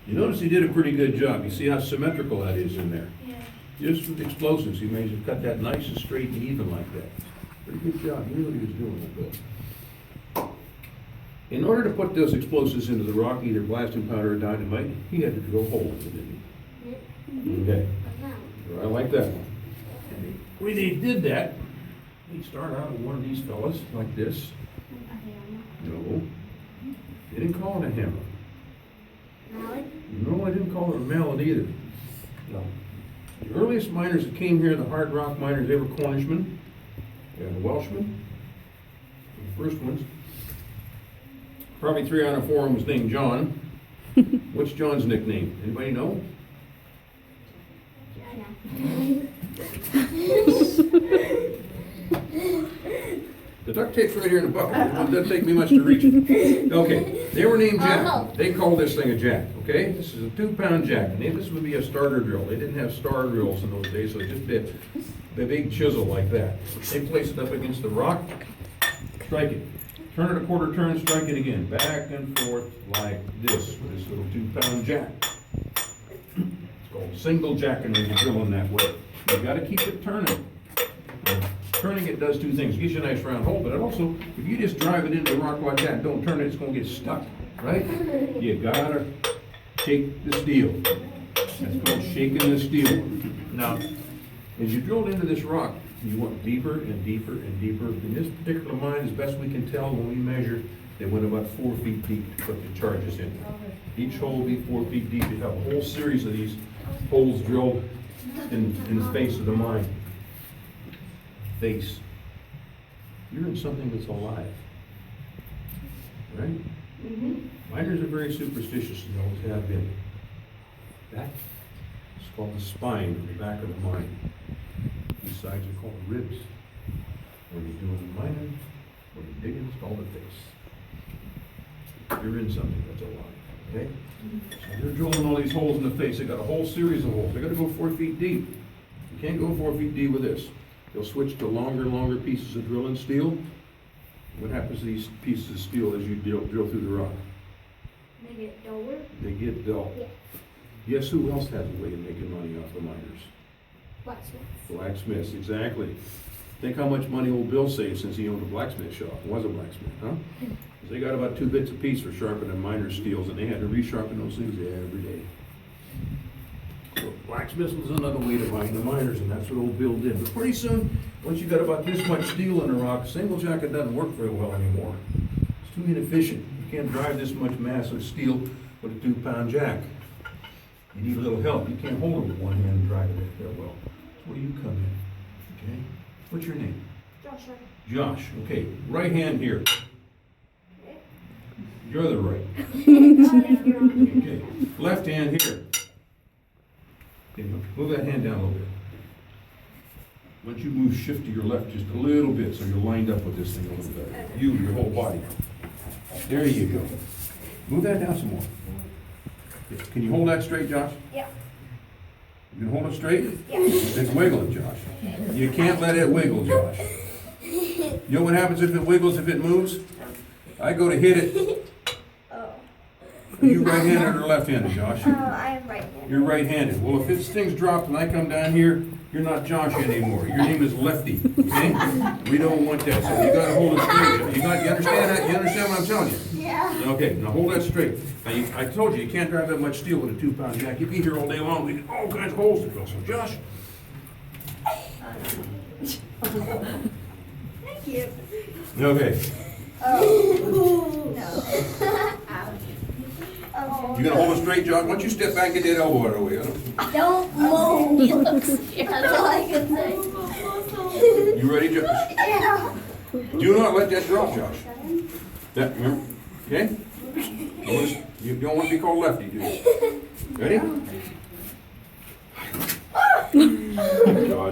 You notice he did a pretty good job. You see how symmetrical that is in there? Yeah. Just with explosives, he managed to cut that nice and straight and even like that. Pretty good job. He knew what he was doing with Bill. In order to put those explosives into the rock, either blasting powder or dynamite, he had to drill holes, didn't he? Okay. I like that one. And the way they did that, they start out with one of these fellas like this. No. They didn't call it a hammer. No, I didn't call it a mallet either. No. The earliest miners that came here, the hard rock miners, they were Cornishmen and Welshmen. The first ones. Probably 3 out of 4 of them was named John. What's John's nickname? Anybody know? The duct tape's right here in the bucket. It doesn't take me much to reach it. Okay, they were named Jack. They called this thing a jack, okay? This is a 2-pound jack. And this would be a starter drill. They didn't have star drills in those days, so it just did a big chisel like that. They place it up against the rock, strike it. Turn it a quarter turn, strike it again. Back and forth like this with this little 2-pound jack. It's called single jacking when you're drilling that way. You gotta keep it turning. Turning it does 2 things. It gives you a nice round hole, but it also, if you just drive it into the rock like that and don't turn it, it's gonna get stuck, right? You gotta shake the steel. That's called shaking the steel. Now, as you drill into this rock, you want deeper and deeper and deeper. In this particular mine, as best we can tell when we measure, they went about 4 feet deep to put the charges in. Each hole will be 4 feet deep. You have a whole series of these holes drilled in the face of the mine. Face. You're in something that's alive, right? Miners are very superstitious and always have been. That is called the spine, or the back of the mine. These sides are called ribs. When you're doing the mining, when you're digging, it's called the face. You're in something that's alive, okay? So they're drilling all these holes in the face. They got a whole series of holes. They gotta go 4 feet deep. You can't go 4 feet deep with this. They'll switch to longer pieces of drilling steel. What happens to these pieces of steel as you drill through the rock? They get duller. They get dull. Yeah. Guess who else has a way of making money off the miners? Blacksmith. Blacksmiths, exactly. Think how much money old Bill saved since he owned a blacksmith shop. Was a blacksmith, huh? 'Cause they got about 2 bits apiece for sharpening miners' steels, and they had to resharpen those things every day. So blacksmiths was another way to mine the miners, and that's what old Bill did. But pretty soon, once you got about this much steel in the rock, single jacket doesn't work very well anymore. It's too inefficient. You can't drive this much mass of steel with a 2-pound jack. You need a little help. You can't hold it with one hand and drive it that well. That's where you come in, okay? What's your name? Joshua. Josh, okay. Right hand here. You're the right. Okay. Left hand here. Okay, move that hand down a little bit. Once you move, shift to your left just a little bit so you're lined up with this thing a little better. You, your whole body. There you go. Move that down some more. Can you hold that straight, Josh? Yeah. You can hold it straight? Yeah. It's wiggling, Josh. You can't let it wiggle, Josh. You know what happens if it wiggles, if it moves? I go to hit it. Oh. Are you right-handed or left-handed, Josh? I am right-handed. You're right-handed. Well, if this thing's dropped and I come down here, you're not Josh anymore. Your name is Lefty, okay? We don't want that, so you gotta hold it straight. You understand that? You understand what I'm telling you? Yeah. Okay, now hold that straight. Now, I told you can't drive that much steel with a 2-pound jack. You'd be here all day long. We get all kinds of holes to drill. So, Josh. Thank you. Okay. Oh. No. Oh. You gonna hold it straight, Josh? Why don't you step back and get that elbow out of the way? Don't move. That's all I can say. You ready, Josh? Yeah. Do not let that drop, Josh. That, remember? Okay? You don't want to be called Lefty, do you? Ready? Josh.